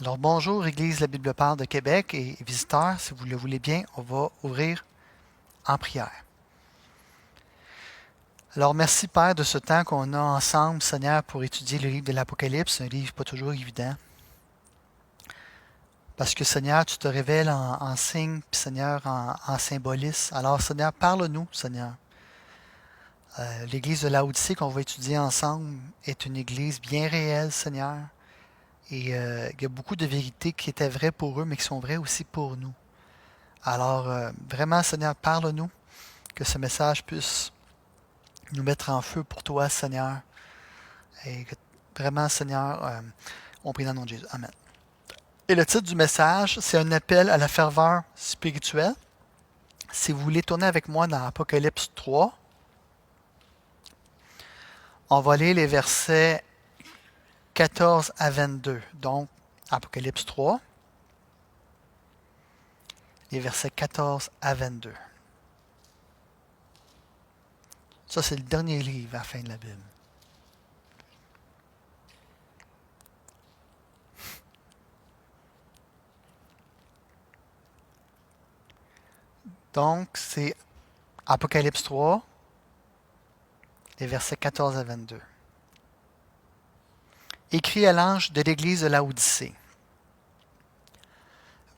Alors bonjour Église La Bible Parle de Québec et visiteurs, si vous le voulez bien, on va ouvrir en prière. Alors merci Père de ce temps qu'on a ensemble, Seigneur, pour étudier le livre de l'Apocalypse, un livre pas toujours évident. Parce que Seigneur, tu te révèles en signes, puis Seigneur, en symbolisme. Alors Seigneur, parle-nous, Seigneur. L'église de Laodicée qu'on va étudier ensemble est une église bien réelle, Seigneur. Et il y a beaucoup de vérités qui étaient vraies pour eux, mais qui sont vraies aussi pour nous. Alors, vraiment, Seigneur, parle-nous, que ce message puisse nous mettre en feu pour toi, Seigneur. Et que vraiment, Seigneur, on prie dans le nom de Jésus. Amen. Et le titre du message, c'est un appel à la ferveur spirituelle. Si vous voulez tourner avec moi dans Apocalypse 3, on va lire les versets 14 à 22. Donc, Apocalypse 3, les versets 14 à 22. Ça, c'est le dernier livre à la fin de la Bible. Donc, c'est Apocalypse 3, les versets 14 à 22. Écrit à l'ange de l'église de Laodicée.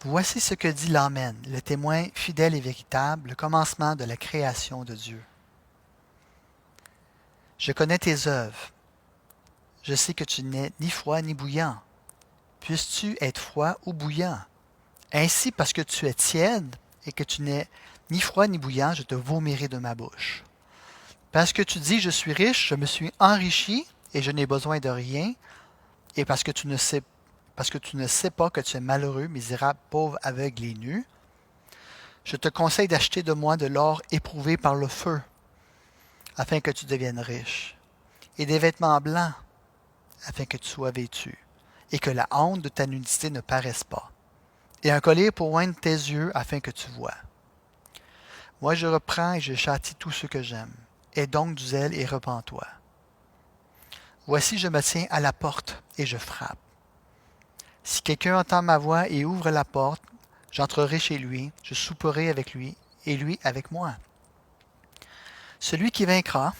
Voici ce que dit l'Amen, le témoin fidèle et véritable, le commencement de la création de Dieu. Je connais tes œuvres. Je sais que tu n'es ni froid ni bouillant. Puisses-tu être froid ou bouillant? Ainsi, parce que tu es tiède et que tu n'es ni froid ni bouillant, je te vomirai de ma bouche. Parce que tu dis, je suis riche, je me suis enrichi et je n'ai besoin de rien, et parce que tu ne sais pas que tu es malheureux, misérable, pauvre, aveugle et nu, je te conseille d'acheter de moi de l'or éprouvé par le feu, afin que tu deviennes riche, et des vêtements blancs, afin que tu sois vêtu, et que la honte de ta nudité ne paraisse pas, et un collier pour oindre tes yeux, afin que tu vois. Moi je reprends et je châtie tous ceux que j'aime. Aie donc du zèle et repens-toi. Voici, je me tiens à la porte et je frappe. Si quelqu'un entend ma voix et ouvre la porte, j'entrerai chez lui, je souperai avec lui et lui avec moi. Celui qui vaincra,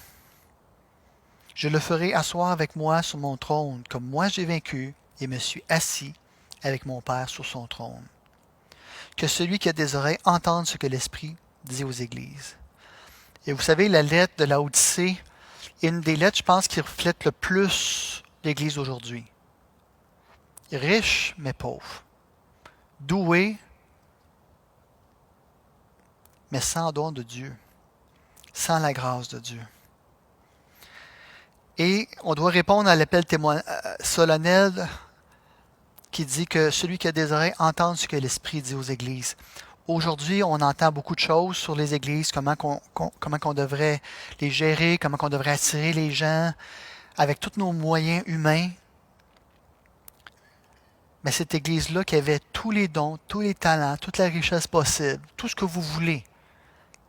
je le ferai asseoir avec moi sur mon trône, comme moi j'ai vaincu et me suis assis avec mon Père sur son trône. Que celui qui a des oreilles entende ce que l'Esprit dit aux églises. Et vous savez, la lettre de Laodicée est une des lettres, je pense, qui reflète le plus l'Église d'aujourd'hui. Riche, mais pauvre. Doué, mais sans don de Dieu. Sans la grâce de Dieu. Et on doit répondre à l'appel solennel qui dit que celui qui a des oreilles entende ce que l'Esprit dit aux églises. Aujourd'hui, on entend beaucoup de choses sur les églises, comment qu'on devrait les gérer, comment qu'on devrait attirer les gens avec tous nos moyens humains. Mais cette église-là qui avait tous les dons, tous les talents, toute la richesse possible, tout ce que vous voulez,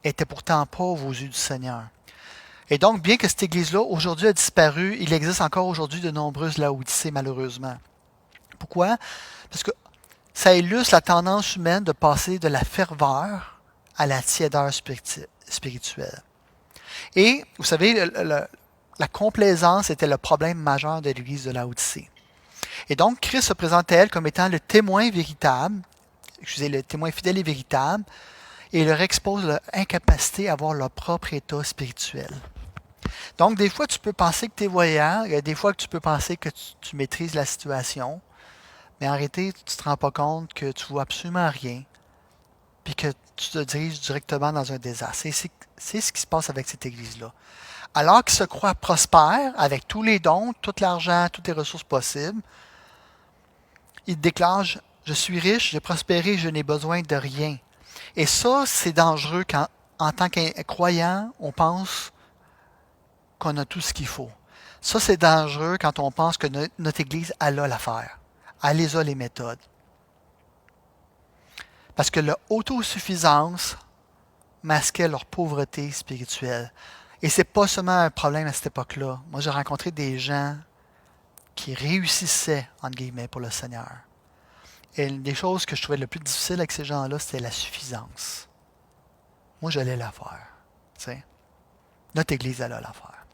était pourtant pauvre aux yeux du Seigneur. Et donc, bien que cette église-là, aujourd'hui, a disparu, il existe encore aujourd'hui de nombreuses Laodicées, malheureusement. Pourquoi? Parce que ça illustre la tendance humaine de passer de la ferveur à la tiédeur spirituelle. Et, vous savez, la complaisance était le problème majeur de l'église de Laodicée. Et donc, Christ se présente à elle comme étant le témoin véritable, le témoin fidèle et véritable, et il leur expose leur incapacité à avoir leur propre état spirituel. Donc, des fois, tu peux penser que tu es voyant, il y a des fois que tu peux penser que tu maîtrises la situation, mais en réalité, tu ne te rends pas compte que tu ne vois absolument rien, puis que tu te diriges directement dans un désastre. C'est ce qui se passe avec cette église-là. Alors qu'ils se croient prospères, avec tous les dons, tout l'argent, toutes les ressources possibles, ils déclarent, je suis riche, j'ai prospéré, je n'ai besoin de rien. Et ça, c'est dangereux quand, en tant que croyant, on pense qu'on a tout ce qu'il faut. Ça, c'est dangereux quand on pense que notre Église, elle a l'affaire. Elle les a les méthodes. Parce que l'autosuffisance masquait leur pauvreté spirituelle. Et c'est pas seulement un problème à cette époque-là. Moi, j'ai rencontré des gens qui réussissaient, entre guillemets, pour le Seigneur. Et une des choses que je trouvais le plus difficile avec ces gens-là, c'était la suffisance. Moi, j'allais la faire. T'sais. Notre Église allait la faire.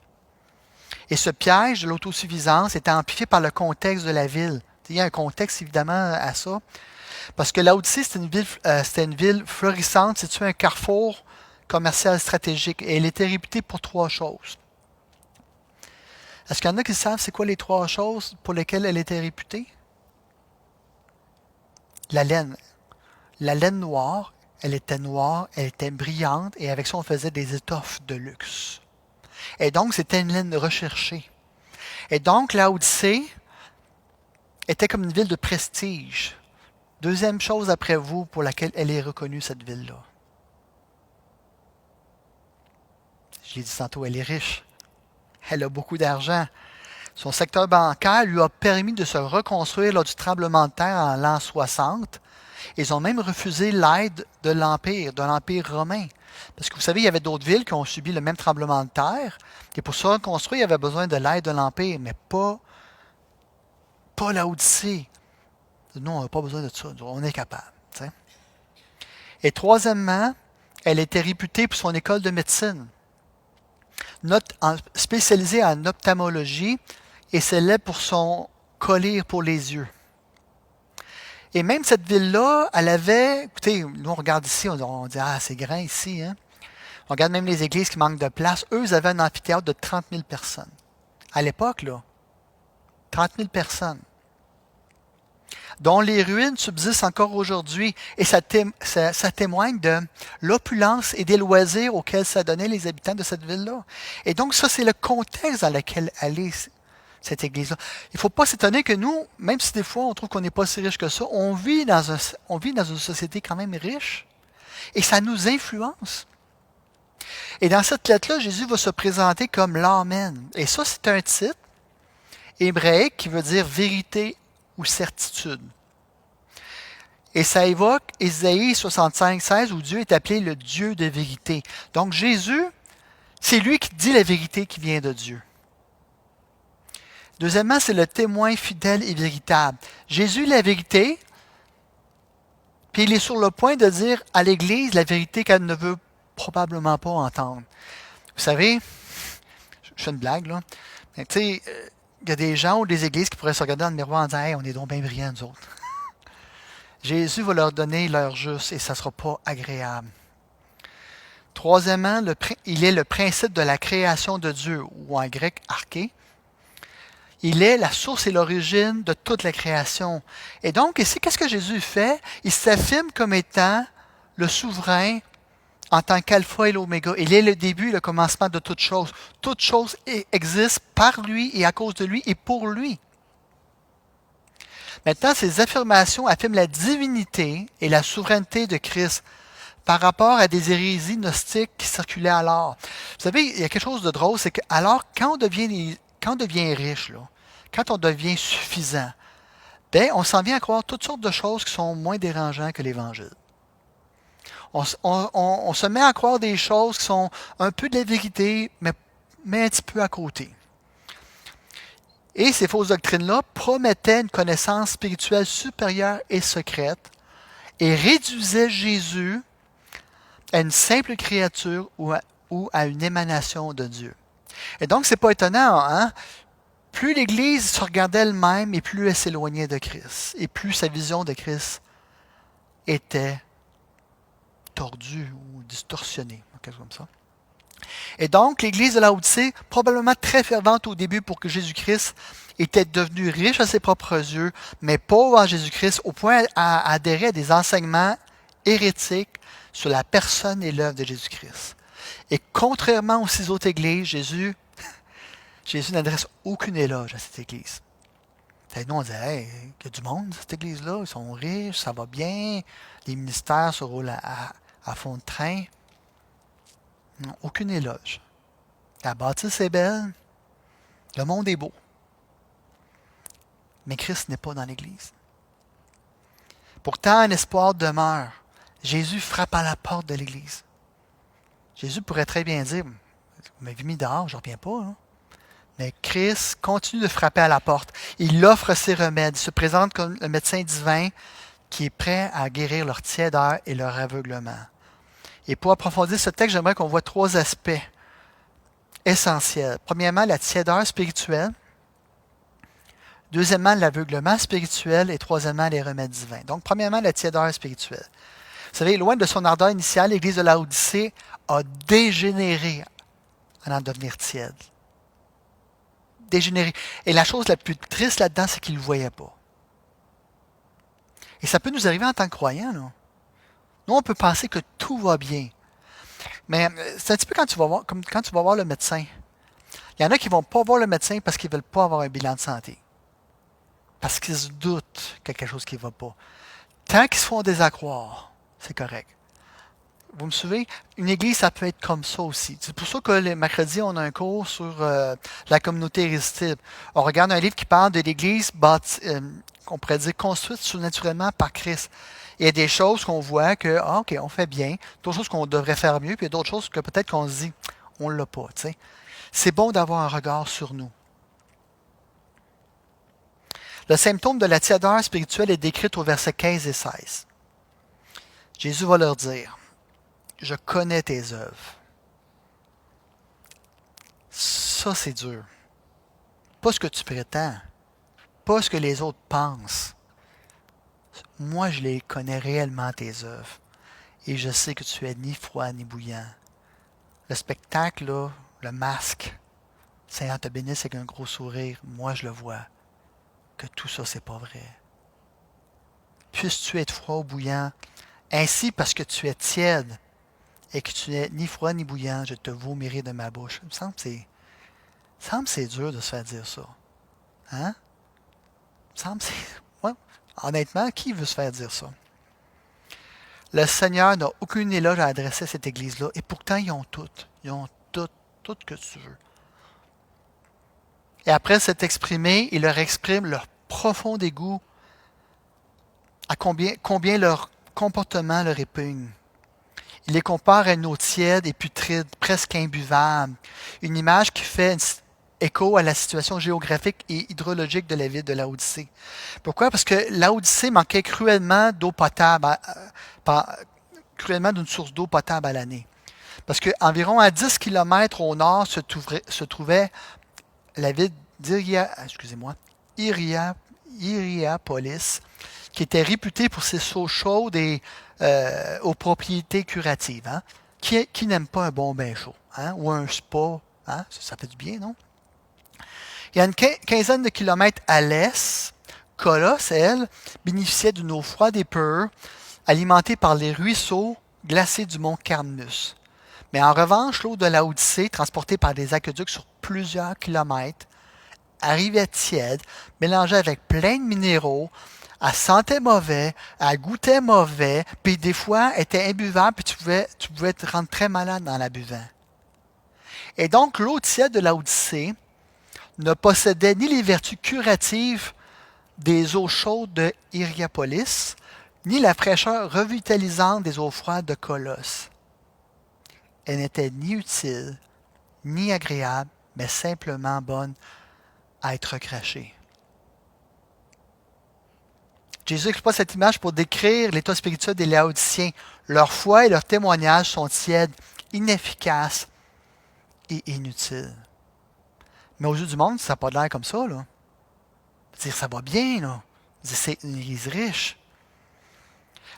Et ce piège de l'autosuffisance était amplifié par le contexte de la ville. Il y a un contexte évidemment à ça. Parce que Laodicée, c'était une ville florissante, située à un carrefour commercial stratégique. Et elle était réputée pour 3 choses. Est-ce qu'il y en a qui savent c'est quoi les 3 choses pour lesquelles elle était réputée? La laine. La laine noire, elle était brillante et avec ça on faisait des étoffes de luxe. Et donc c'était une laine recherchée. Et donc Laodicée était comme une ville de prestige. Deuxième chose après vous pour laquelle elle est reconnue, cette ville-là. Je l'ai dit tantôt, elle est riche. Elle a beaucoup d'argent. Son secteur bancaire lui a permis de se reconstruire lors du tremblement de terre en l'an 60. Ils ont même refusé l'aide de l'Empire romain. Parce que vous savez, il y avait d'autres villes qui ont subi le même tremblement de terre. Et pour se reconstruire, il y avait besoin de l'aide de l'Empire, mais pas Laodicée. Nous, on n'a pas besoin de ça. On est capable. T'sais. Et troisièmement, elle était réputée pour son école de médecine. Spécialisée en ophtalmologie et célèbre pour son collier pour les yeux. Et même cette ville-là, elle avait, écoutez, nous on regarde ici, on dit, ah, c'est grand ici, hein? On regarde même les églises qui manquent de place. Eux, ils avaient un amphithéâtre de 30 000 personnes. À l'époque, là, 30 000 personnes. Dont les ruines subsistent encore aujourd'hui. Et ça témoigne de l'opulence et des loisirs auxquels ça donnait les habitants de cette ville-là. Et donc, ça, c'est le contexte dans lequel allait cette église-là. Il ne faut pas s'étonner que nous, même si des fois on trouve qu'on n'est pas si riche que ça, on vit dans une société quand même riche. Et ça nous influence. Et dans cette lettre-là, Jésus va se présenter comme l'Amen. Et ça, c'est un titre hébraïque qui veut dire vérité ou certitude. Et ça évoque Ésaïe 65:16 où Dieu est appelé le Dieu de vérité. Donc Jésus, c'est lui qui dit la vérité qui vient de Dieu. Deuxièmement, c'est le témoin fidèle et véritable. Jésus, la vérité, puis il est sur le point de dire à l'Église la vérité qu'elle ne veut probablement pas entendre. Vous savez, je fais une blague, là, mais tu sais, il y a des gens ou des églises qui pourraient se regarder dans le miroir en disant « Hey, on est donc bien brillants, nous autres. » Jésus va leur donner leur juste et ça ne sera pas agréable. Troisièmement, il est le principe de la création de Dieu, ou en grec arché. Il est la source et l'origine de toute la création. Et donc, ici, qu'est-ce que Jésus fait? Il s'affirme comme étant le souverain en tant qu'alpha et l'oméga. Il est le début et le commencement de toute chose. Toute chose existe par lui et à cause de lui et pour lui. Maintenant, ces affirmations affirment la divinité et la souveraineté de Christ par rapport à des hérésies gnostiques qui circulaient alors. Vous savez, il y a quelque chose de drôle, c'est que alors quand on devient riche, là, quand on devient suffisant, ben, on s'en vient à croire toutes sortes de choses qui sont moins dérangeantes que l'Évangile. On se met à croire des choses qui sont un peu de la vérité, mais un petit peu à côté. Et ces fausses doctrines-là promettaient une connaissance spirituelle supérieure et secrète et réduisaient Jésus à une simple créature ou à une émanation de Dieu. Et donc, c'est pas étonnant, hein? Plus l'Église se regardait elle-même et plus elle s'éloignait de Christ. Et plus sa vision de Christ était tordue ou distorsionnée, quelque chose comme ça. Et donc, l'Église de Laodicée, probablement très fervente au début pour que Jésus-Christ était devenu riche à ses propres yeux, mais pauvre en Jésus-Christ, au point à adhérer à des enseignements hérétiques sur la personne et l'œuvre de Jésus-Christ. Et contrairement aux 6 autres églises, Jésus n'adresse aucun éloge à cette église. Nous, on dit, hey, il y a du monde, cette église-là, ils sont riches, ça va bien, les ministères se roulent à fond de train. Non, aucun éloge. La bâtisse est belle, le monde est beau. Mais Christ n'est pas dans l'église. Pourtant, un espoir demeure. Jésus frappe à la porte de l'église. Jésus pourrait très bien dire, vous m'avez mis dehors, je ne reviens pas. Hein? Mais Christ continue de frapper à la porte. Il offre ses remèdes. Il se présente comme le médecin divin qui est prêt à guérir leur tiédeur et leur aveuglement. Et pour approfondir ce texte, j'aimerais qu'on voit 3 aspects essentiels. Premièrement, la tiédeur spirituelle. Deuxièmement, l'aveuglement spirituel. Et troisièmement, les remèdes divins. Donc, premièrement, la tiédeur spirituelle. Vous savez, loin de son ardeur initiale, l'Église de Laodicée a dégénéré en devenir tiède. Dégénéré. Et la chose la plus triste là-dedans, c'est qu'ils ne le voyaient pas. Et ça peut nous arriver en tant que croyants, là. Nous, on peut penser que tout va bien. Mais c'est un petit peu comme quand tu vas voir le médecin. Il y en a qui ne vont pas voir le médecin parce qu'ils ne veulent pas avoir un bilan de santé. Parce qu'ils se doutent quelque chose qui ne va pas. Tant qu'ils se font désaccroire, c'est correct. Vous me suivez? Une église, ça peut être comme ça aussi. C'est pour ça que les mercredis, on a un cours sur la communauté irrésistible. On regarde un livre qui parle de l'église qu'on pourrait dire construite surnaturellement par Christ. Il y a des choses qu'on voit que, OK, on fait bien, d'autres choses qu'on devrait faire mieux, puis il y a d'autres choses que peut-être qu'on se dit, on ne l'a pas. T'sais. C'est bon d'avoir un regard sur nous. Le symptôme de la tiédeur spirituelle est décrit au verset 15 et 16. Jésus va leur dire, je connais tes œuvres. Ça, c'est dur. Pas ce que tu prétends, pas ce que les autres pensent. Moi, je les connais réellement, tes œuvres. Et je sais que tu es ni froid ni bouillant. Le spectacle, là, le masque, Seigneur te bénisse avec un gros sourire. Moi, je le vois. Que tout ça, c'est pas vrai. Puisses-tu être froid ou bouillant, ainsi parce que tu es tiède et que tu n'es ni froid ni bouillant, je te vomirai de ma bouche. Il me semble que c'est dur de se faire dire ça. Hein? Il me semble que c'est... Ouais. Honnêtement, qui veut se faire dire ça? Le Seigneur n'a aucune éloge à adresser à cette église-là, et pourtant, ils ont tout. Ils ont tout que tu veux. Et après s'être exprimé, il leur exprime leur profond dégoût à combien leur comportement leur répugne. Il les compare à une eau tiède et putride, presque imbuvable. Une image qui fait écho à la situation géographique et hydrologique de la ville de Laodicée. Pourquoi? Parce que Laodicée manquait cruellement d'eau potable, cruellement d'une source d'eau potable à l'année. Parce qu'environ à 10 km au nord se trouvait la ville Hiérapolis, qui était réputée pour ses eaux chaudes et aux propriétés curatives. Hein? Qui n'aime pas un bon bain chaud? Hein? Ou un spa? Hein? Ça fait du bien, non? Il y a une quinzaine de kilomètres à l'est, Colosse, elle, bénéficiait d'une eau froide et pure, alimentée par les ruisseaux glacés du mont Carnus. Mais en revanche, l'eau de Laodicée, transportée par des aqueducs sur plusieurs kilomètres, arrivait tiède, mélangée avec plein de minéraux, elle sentait mauvais, elle goûtait mauvais, puis des fois, elle était imbuvable, puis tu pouvais te rendre très malade en la buvant. Et donc, l'eau tiède de Laodicée ne possédait ni les vertus curatives des eaux chaudes de Hiérapolis, ni la fraîcheur revitalisante des eaux froides de Colosse. Elle n'était ni utile, ni agréable, mais simplement bonne à être crachée. Jésus exploite cette image pour décrire l'état spirituel des Laodiciens. Leur foi et leur témoignage sont tièdes, inefficaces et inutiles. Mais aux yeux du monde, ça n'a pas l'air comme ça, là. Dire ça va bien, là. C'est une église riche.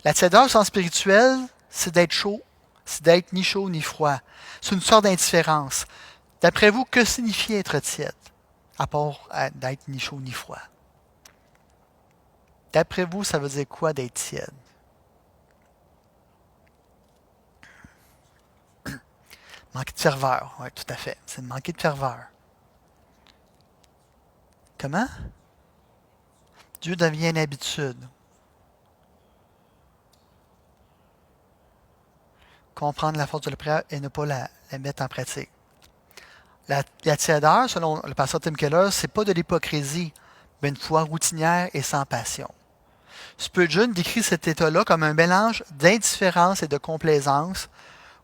La tiédeur au sens spirituel, c'est d'être chaud, c'est d'être ni chaud ni froid. C'est une sorte d'indifférence. D'après vous, que signifie être tiède, à part d'être ni chaud ni froid? D'après vous, ça veut dire quoi d'être tiède? Manquer de ferveur, oui, tout à fait. C'est de manquer de ferveur. Comment? Dieu devient une habitude. Comprendre la force de la prière et ne pas la mettre en pratique. La tiédeur, selon le pasteur Tim Keller, c'est pas de l'hypocrisie, mais une foi routinière et sans passion. Spurgeon décrit cet état-là comme un mélange d'indifférence et de complaisance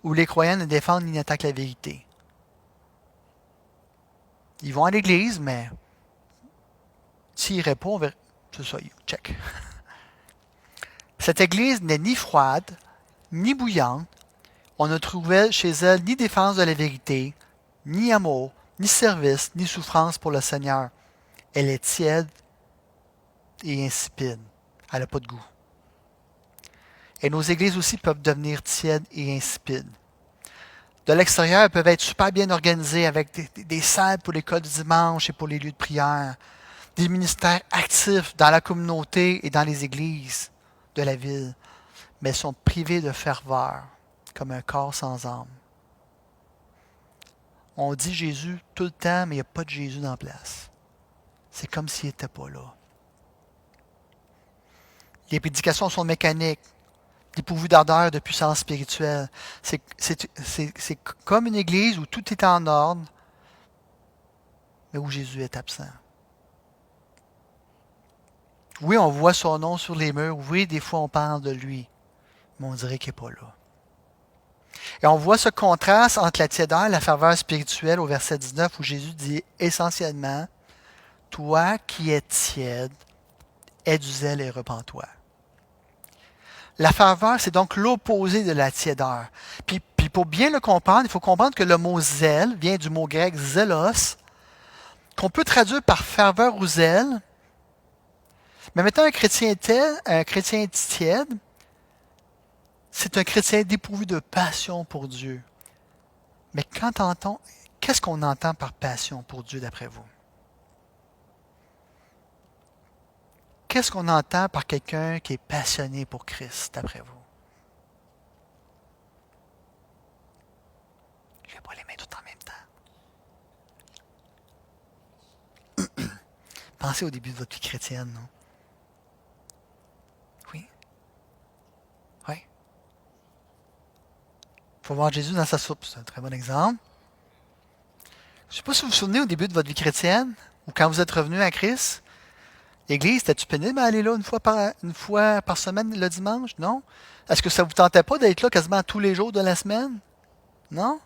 où les croyants ne défendent ni n'attaquent la vérité. Ils vont à l'église, mais s'ils n'iraient pas, c'est ça, check. Cette Église n'est ni froide, ni bouillante. On ne trouvait chez elle ni défense de la vérité, ni amour, ni service, ni souffrance pour le Seigneur. Elle est tiède et insipide. Elle n'a pas de goût. Et nos églises aussi peuvent devenir tièdes et insipides. De l'extérieur, elles peuvent être super bien organisées avec des salles pour l'école du dimanche et pour les lieux de prière, des ministères actifs dans la communauté et dans les églises de la ville, mais elles sont privées de ferveur, comme un corps sans âme. On dit Jésus tout le temps, mais il n'y a pas de Jésus dans la place. C'est comme s'il n'était pas là. Les prédications sont mécaniques, dépourvues d'ardeur, de puissance spirituelle. C'est comme une église où tout est en ordre, mais où Jésus est absent. Oui, on voit son nom sur les murs. Oui, des fois on parle de lui, mais on dirait qu'il n'est pas là. Et on voit ce contraste entre la tiédeur et la ferveur spirituelle au verset 19 où Jésus dit essentiellement, « Toi qui es tiède, aie du zèle et repens-toi. » La ferveur, c'est donc l'opposé de la tiédeur. Puis pour bien le comprendre, il faut comprendre que le mot zèle vient du mot grec zélos, qu'on peut traduire par ferveur ou zèle. Mais maintenant, un chrétien tiède, c'est un chrétien dépourvu de passion pour Dieu. Mais qu'est-ce qu'on entend par passion pour Dieu d'après vous? Qu'est-ce qu'on entend par quelqu'un qui est passionné pour Christ d'après vous? Je ne vais pas les mettre tout en même temps. Pensez au début de votre vie chrétienne, non? Oui? Oui? Il faut voir Jésus dans sa soupe, c'est un très bon exemple. Je ne sais pas si vous vous souvenez au début de votre vie chrétienne, ou quand vous êtes revenu à Christ, l'église, était-tu pénible à aller là une fois par semaine le dimanche? Non? Est-ce que ça ne vous tentait pas d'être là quasiment tous les jours de la semaine? Non?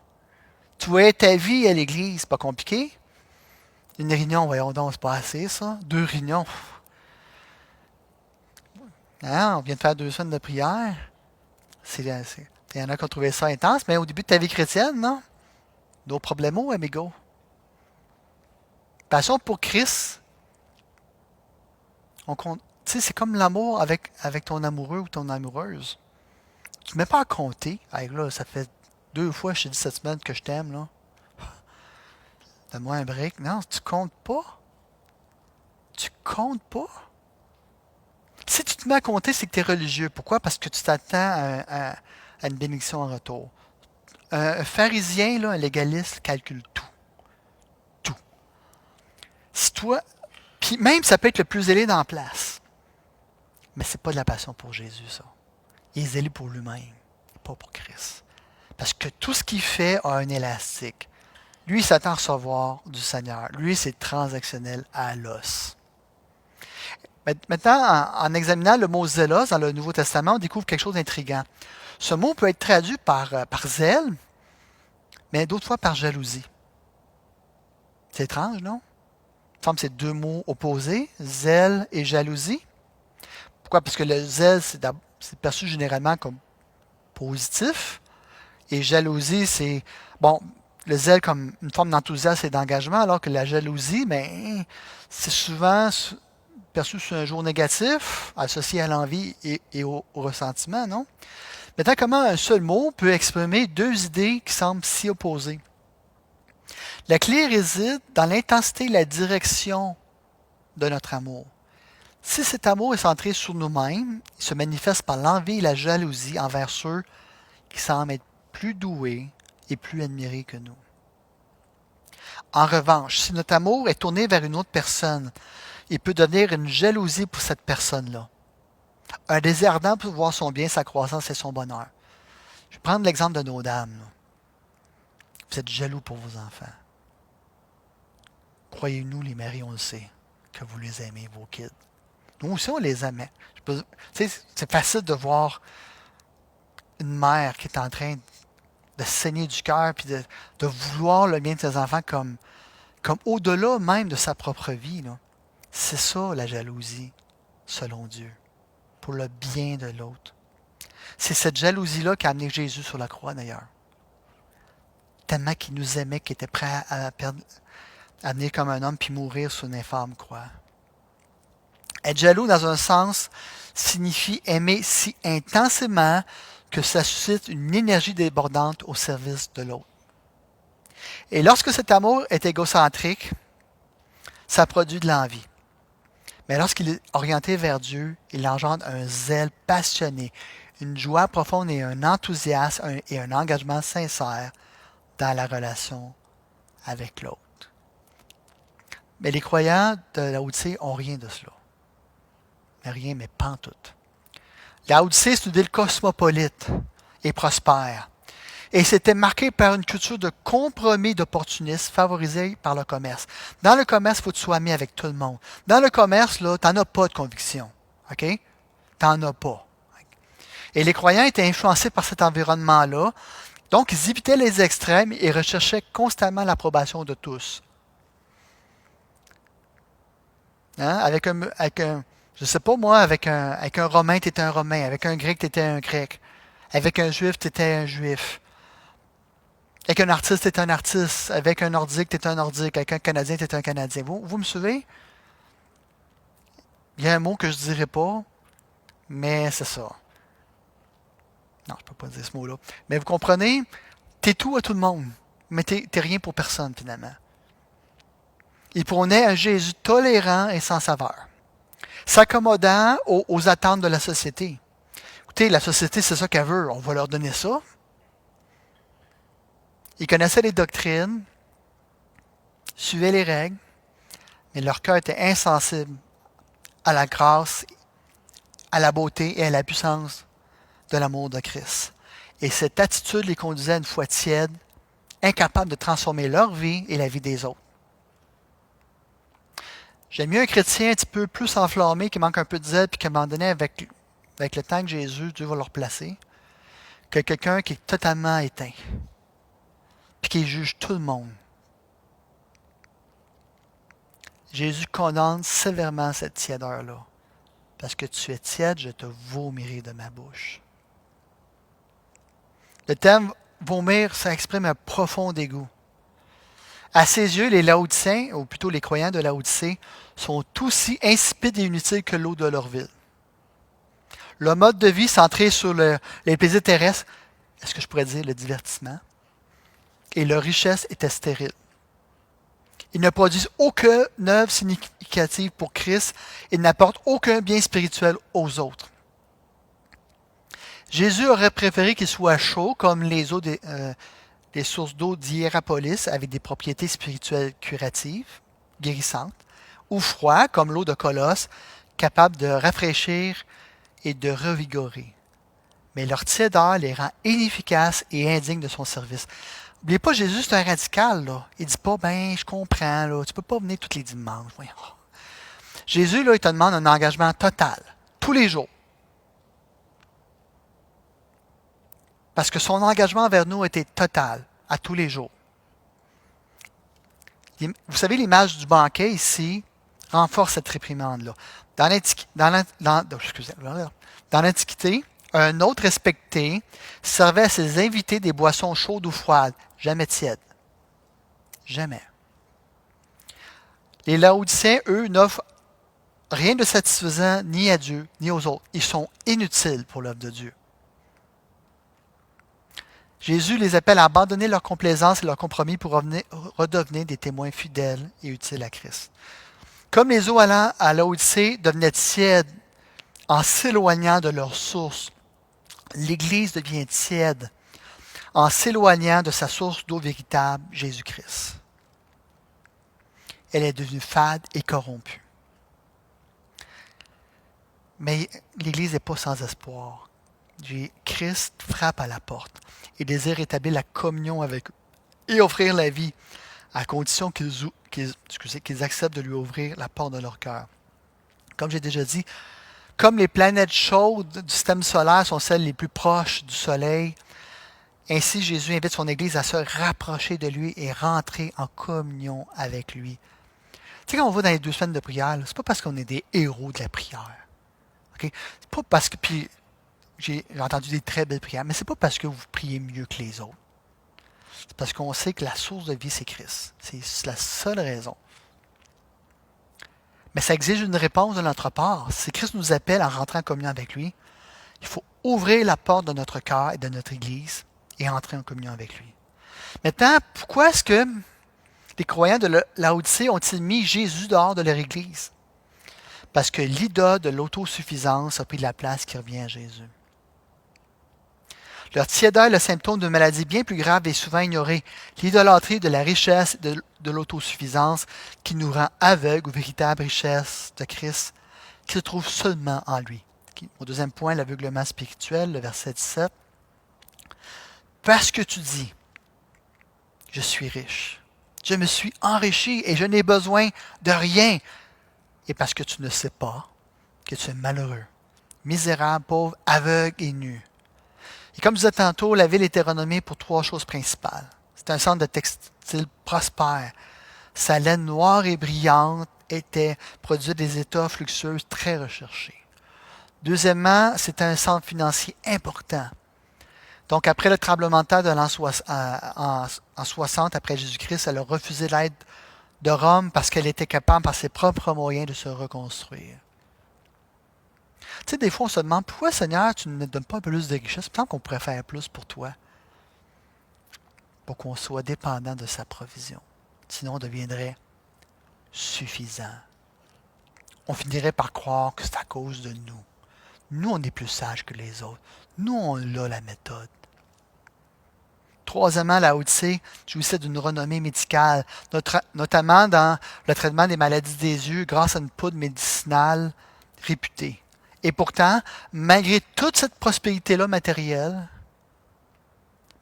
Tu voyais ta vie à l'église, c'est pas compliqué. Une réunion, voyons donc, c'est pas assez ça. 2 réunions. Hein, on vient de faire 2 semaines de prière. Il y en a qui ont trouvé ça intense, mais au début de ta vie chrétienne, non? No problemo, amigo. Passion pour Christ. C'est comme l'amour avec ton amoureux ou ton amoureuse. Tu ne mets pas à compter. Hey, là, ça fait 2 fois que je t'ai dit cette semaine que je t'aime. Là. Donne-moi un break. Non, tu comptes pas. Tu comptes pas. Si tu te mets à compter, c'est que tu es religieux. Pourquoi? Parce que tu t'attends à une bénédiction en retour. Un pharisien, là, un légaliste, calcule tout. Tout. Si toi, puis même ça peut être le plus zélé dans la place. Mais c'est pas de la passion pour Jésus, ça. Il est zélé pour lui-même, pas pour Christ. Parce que tout ce qu'il fait a un élastique. Lui, il s'attend à recevoir du Seigneur. Lui, c'est transactionnel à l'os. Maintenant, en examinant le mot zélos dans le Nouveau Testament, on découvre quelque chose d'intriguant. Ce mot peut être traduit par zèle, mais d'autres fois par jalousie. C'est étrange, non? Il me semble que c'est 2 mots opposés, zèle et jalousie. Pourquoi? Parce que le zèle, c'est perçu généralement comme positif. Et jalousie, c'est, bon, le zèle comme une forme d'enthousiasme et d'engagement, alors que la jalousie, c'est souvent perçu sur un jour négatif, associé à l'envie et au ressentiment, non? Maintenant, comment un seul mot peut exprimer 2 idées qui semblent si opposées? La clé réside dans l'intensité et la direction de notre amour. Si cet amour est centré sur nous-mêmes, il se manifeste par l'envie et la jalousie envers ceux qui semblent être plus doués et plus admirés que nous. En revanche, si notre amour est tourné vers une autre personne, il peut devenir une jalousie pour cette personne-là. Un désir ardent pour voir son bien, sa croissance et son bonheur. Je vais prendre l'exemple de nos dames. Là. Vous êtes jaloux pour vos enfants. Croyez-nous, les maris, on le sait, que vous les aimez, vos kids. Nous aussi, on les aimait. C'est facile de voir une mère qui est en train de saigner du cœur puis de vouloir le bien de ses enfants comme au-delà même de sa propre vie. Là. C'est ça, la jalousie, selon Dieu. pour le bien de l'autre. C'est cette jalousie-là qui a amené Jésus sur la croix, d'ailleurs. Tellement qu'il nous aimait, qu'il était prêt à venir comme un homme puis mourir sur une infâme croix. Être jaloux, dans un sens, signifie aimer si intensément que ça suscite une énergie débordante au service de l'autre. Et lorsque cet amour est égocentrique, ça produit de l'envie. Mais lorsqu'il est orienté vers Dieu, il engendre un zèle passionné, une joie profonde et un enthousiasme et un engagement sincère dans la relation avec l'autre. Mais les croyants de Laodicée n'ont rien de cela. Mais rien, mais pantoute. Laodicée, c'est une ville cosmopolite et prospère. Et c'était marqué par une culture de compromis d'opportunisme favorisée par le commerce. Dans le commerce, il faut que tu sois ami avec tout le monde. Dans le commerce, tu n'en as pas de conviction. OK? Tu n'en as pas. Et les croyants étaient influencés par cet environnement-là. Donc, ils évitaient les extrêmes et recherchaient constamment l'approbation de tous. Hein? Je ne sais pas moi, avec un Romain, tu étais un Romain. Avec un Grec, tu étais un Grec. Avec un Juif, tu étais un Juif. Avec un artiste, tu étais un artiste. Avec un Nordique, tu étais un Nordique. Avec un Canadien, tu étais un Canadien. Vous me suivez? Il y a un mot que je ne dirais pas, mais c'est ça. Non, je ne peux pas dire ce mot-là. Mais vous comprenez? Tu es tout à tout le monde, mais tu n'es rien pour personne, finalement. Il prônait un Jésus tolérant et sans saveur, s'accommodant aux attentes de la société. Écoutez, la société, c'est ça qu'elle veut. On va leur donner ça. Ils connaissaient les doctrines, suivaient les règles, mais leur cœur était insensible à la grâce, à la beauté et à la puissance de l'amour de Christ. Et cette attitude les conduisait à une foi tiède, incapable de transformer leur vie et la vie des autres. J'aime mieux un chrétien un petit peu plus enflammé, qui manque un peu de zèle, puis qu'à un moment donné, avec le temps que Dieu va le replacer, que quelqu'un qui est totalement éteint, puis qui juge tout le monde. Jésus condamne sévèrement cette tièdeur-là. Parce que tu es tiède, je te vomirai de ma bouche. Le terme vomir, ça exprime un profond dégoût. À ses yeux, les Laodiciens, ou plutôt les croyants de Laodicée, sont aussi insipides et inutiles que l'eau de leur ville. Le mode de vie centré sur les plaisirs terrestres, est-ce que je pourrais dire le divertissement, et leur richesse était stérile. Ils ne produisent aucune œuvre significative pour Christ et n'apportent aucun bien spirituel aux autres. Jésus aurait préféré qu'ils soient chauds comme les eaux des sources d'eau d'Hiérapolis avec des propriétés spirituelles curatives, guérissantes, ou froids comme l'eau de Colosse, capable de rafraîchir et de revigorer. Mais leur tiédeur les rend inefficaces et indignes de son service. N'oubliez pas, Jésus, c'est un radical. Là. Il ne dit pas, je comprends, là, tu ne peux pas venir tous les dimanches. Voyons. Jésus, là, il te demande un engagement total, tous les jours. Parce que son engagement envers nous était total, à tous les jours. Vous savez, l'image du banquet ici renforce cette réprimande-là. Dans l'Antiquité, un hôte respecté servait à ses invités des boissons chaudes ou froides, jamais tièdes. Jamais. Les Laodiciens, eux, n'offrent rien de satisfaisant ni à Dieu, ni aux autres. Ils sont inutiles pour l'œuvre de Dieu. Jésus les appelle à abandonner leur complaisance et leur compromis pour redevenir des témoins fidèles et utiles à Christ. Comme les eaux allant à Laodicée devenaient tièdes en s'éloignant de leur source, l'Église devient tiède en s'éloignant de sa source d'eau véritable, Jésus-Christ. Elle est devenue fade et corrompue. Mais l'Église n'est pas sans espoir. Christ frappe à la porte et désire établir la communion avec eux et offrir la vie, à condition qu'ils acceptent de lui ouvrir la porte de leur cœur. Comme j'ai déjà dit, comme les planètes chaudes du système solaire sont celles les plus proches du Soleil, ainsi Jésus invite son Église à se rapprocher de lui et rentrer en communion avec lui. Tu sais, quand on va dans les 2 semaines de prière, c'est pas parce qu'on est des héros de la prière. Okay? C'est pas parce que, puis j'ai entendu des très belles prières, mais c'est pas parce que vous priez mieux que les autres. C'est parce qu'on sait que la source de vie, c'est Christ. C'est la seule raison. Mais ça exige une réponse de notre part. Si Christ nous appelle en rentrant en communion avec lui, il faut ouvrir la porte de notre cœur et de notre Église et entrer en communion avec lui. Maintenant, pourquoi est-ce que les croyants de Laodicée ont-ils mis Jésus dehors de leur Église? Parce que l'idole de l'autosuffisance a pris de la place qui revient à Jésus. Leur tiédeur est le symptôme d'une maladie bien plus grave et souvent ignorée, l'idolâtrie de la richesse et de l'autosuffisance qui nous rend aveugles aux véritables richesses de Christ qui se trouvent seulement en lui. Au deuxième point, l'aveuglement spirituel, le verset 17. Parce que tu dis, je suis riche, je me suis enrichi et je n'ai besoin de rien. Et parce que tu ne sais pas que tu es malheureux, misérable, pauvre, aveugle et nu. Et comme je disais tantôt, la ville était renommée pour trois choses principales. C'est un centre de textile prospère. Sa laine noire et brillante était produite des étoffes luxueuses très recherchées. Deuxièmement, c'était un centre financier important. Donc, après le tremblement de terre de l'an en 60 après Jésus-Christ, elle a refusé l'aide de Rome parce qu'elle était capable, par ses propres moyens, de se reconstruire. Tu sais, des fois, on se demande, pourquoi, Seigneur, tu ne me donnes pas plus de richesse? Tant qu'on pourrait faire plus pour toi, pour qu'on soit dépendant de sa provision. Sinon, on deviendrait suffisant. On finirait par croire que c'est à cause de nous. Nous, on est plus sages que les autres. Nous, on a la méthode. Troisièmement, la Odyssée jouissait d'une renommée médicale, notamment dans le traitement des maladies des yeux grâce à une poudre médicinale réputée. Et pourtant, malgré toute cette prospérité-là matérielle,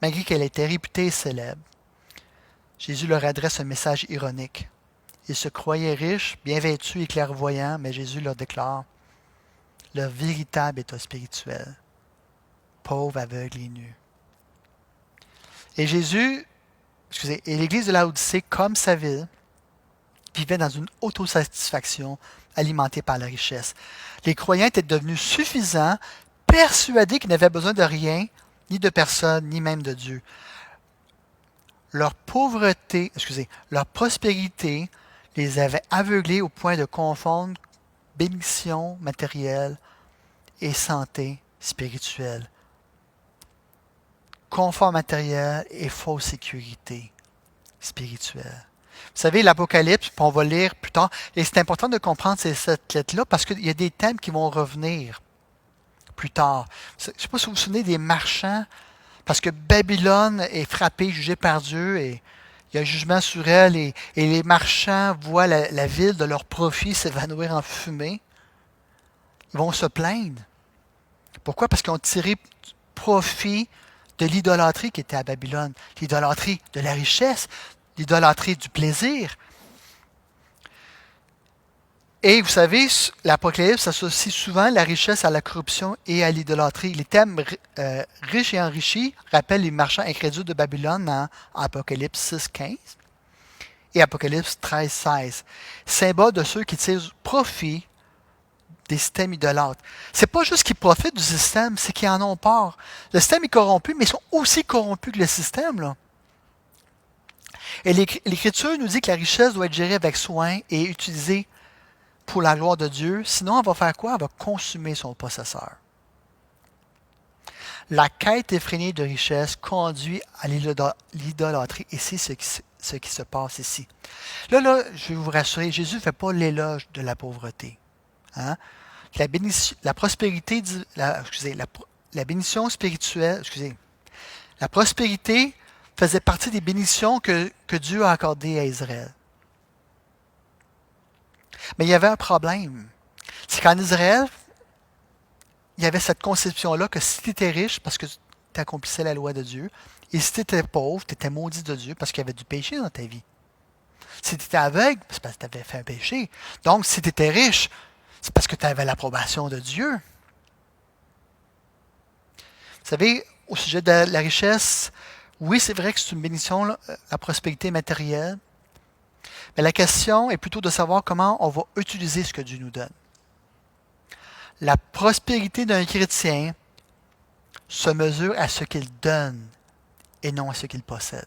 malgré qu'elle était réputée et célèbre, Jésus leur adresse un message ironique. Ils se croyaient riches, bien vêtus et clairvoyants, mais Jésus leur déclare leur véritable état spirituel, pauvres, aveugles et nus. Et et l'Église de Laodicée, comme sa ville, vivait dans une autosatisfaction alimentée par la richesse. Les croyants étaient devenus suffisants, persuadés qu'ils n'avaient besoin de rien, ni de personne, ni même de Dieu. Leur prospérité les avait aveuglés au point de confondre bénédiction matérielle et santé spirituelle. Confort matériel et fausse sécurité spirituelle. Vous savez, l'Apocalypse, on va lire plus tard, et c'est important de comprendre cette lettre-là parce qu'il y a des thèmes qui vont revenir plus tard. Je ne sais pas si vous vous souvenez des marchands, parce que Babylone est frappée, jugée par Dieu, et il y a un jugement sur elle, et les marchands voient la ville de leur profit s'évanouir en fumée. Ils vont se plaindre. Pourquoi? Parce qu'ils ont tiré profit de l'idolâtrie qui était à Babylone, l'idolâtrie de la richesse, l'idolâtrie du plaisir. Et vous savez, l'Apocalypse associe souvent la richesse à la corruption et à l'idolâtrie. Les termes riches et enrichis rappellent les marchands incrédules de Babylone dans Apocalypse 6.15 et Apocalypse 13.16, symbole de ceux qui tirent profit des systèmes idolâtres. C'est pas juste qu'ils profitent du système, c'est qu'ils en ont peur. Le système est corrompu, mais ils sont aussi corrompus que le système, là. Et l'Écriture nous dit que la richesse doit être gérée avec soin et utilisée pour la gloire de Dieu. Sinon, elle va faire quoi? Elle va consumer son possesseur. La quête effrénée de richesse conduit à l'idolâtrie. Et c'est ce qui se passe ici. Là, je vais vous rassurer, Jésus ne fait pas l'éloge de la pauvreté. Hein? La prospérité, la bénédiction spirituelle, la prospérité faisait partie des bénédictions que Dieu a accordées à Israël. Mais il y avait un problème. C'est qu'en Israël, il y avait cette conception-là que si tu étais riche, parce que tu accomplissais la loi de Dieu, et si tu étais pauvre, tu étais maudit de Dieu parce qu'il y avait du péché dans ta vie. Si tu étais aveugle, c'est parce que tu avais fait un péché. Donc, si tu étais riche, c'est parce que tu avais l'approbation de Dieu. Vous savez, au sujet de la richesse, oui, c'est vrai que c'est une bénédiction, la prospérité matérielle. Mais la question est plutôt de savoir comment on va utiliser ce que Dieu nous donne. La prospérité d'un chrétien se mesure à ce qu'il donne et non à ce qu'il possède.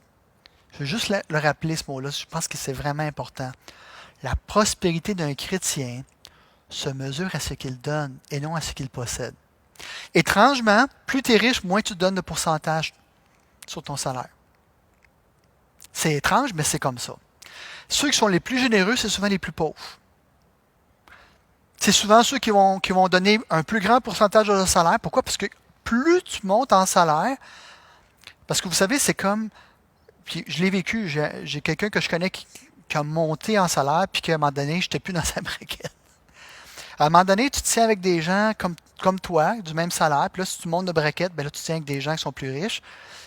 Je veux juste le rappeler, ce mot-là. Je pense que c'est vraiment important. La prospérité d'un chrétien se mesure à ce qu'il donne et non à ce qu'il possède. Étrangement, plus tu es riche, moins tu donnes de pourcentage sur ton salaire. C'est étrange, mais c'est comme ça. Ceux qui sont les plus généreux, c'est souvent les plus pauvres. C'est souvent ceux qui vont donner un plus grand pourcentage de leur salaire. Pourquoi? Parce que plus tu montes en salaire, parce que vous savez, c'est comme, puis je l'ai vécu, j'ai quelqu'un que je connais qui a monté en salaire, puis qu'à un moment donné, je n'étais plus dans sa braquette. À un moment donné, tu te tiens avec des gens comme toi, du même salaire, puis là, si tu montes de braquette, ben là, tu te tiens avec des gens qui sont plus riches.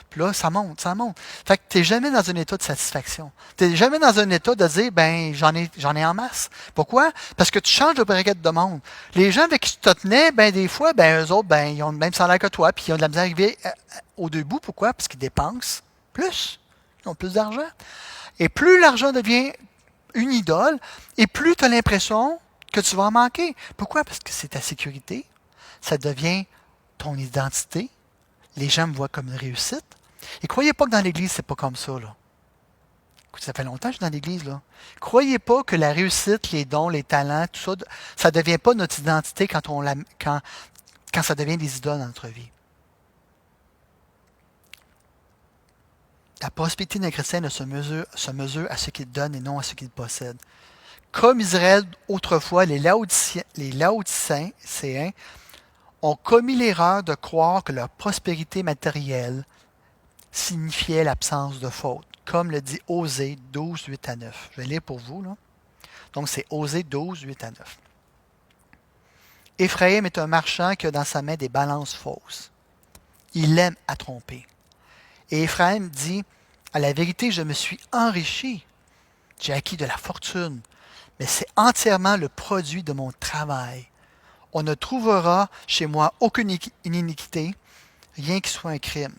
Puis là, ça monte, ça monte. Fait que tu n'es jamais dans un état de satisfaction. Tu n'es jamais dans un état de dire, ben, j'en ai en masse. Pourquoi? Parce que tu changes de braquette de monde. Les gens avec qui tu te tenais, ben, des fois, ben, eux autres, ben, ils ont le même salaire que toi, puis ils ont de la misère à arriver au debout. Pourquoi? Parce qu'ils dépensent plus. Ils ont plus d'argent. Et plus l'argent devient une idole, et plus tu as l'impression que tu vas en manquer. Pourquoi? Parce que c'est ta sécurité. Ça devient ton identité. Les gens me voient comme une réussite. Et croyez pas que dans l'Église, c'est pas comme ça, là. Écoute, ça fait longtemps que je suis dans l'Église, là. Croyez pas que la réussite, les dons, les talents, tout ça, ça ne devient pas notre identité quand ça devient des idoles dans notre vie. La prospérité d'un chrétien se mesure à ce qu'il donne et non à ce qu'il possède. Comme Israël, autrefois, les Laodicéens ont commis l'erreur de croire que leur prospérité matérielle signifiait l'absence de faute, comme le dit Osée 12, 8 à 9. Je vais lire pour vous, là. Donc, c'est Osée 12, 8 à 9. Éphraïm est un marchand qui a dans sa main des balances fausses. Il aime à tromper. Et Éphraïm dit, à la vérité, je me suis enrichi. J'ai acquis de la fortune, mais c'est entièrement le produit de mon travail. On ne trouvera chez moi aucune iniquité, rien qui soit un crime.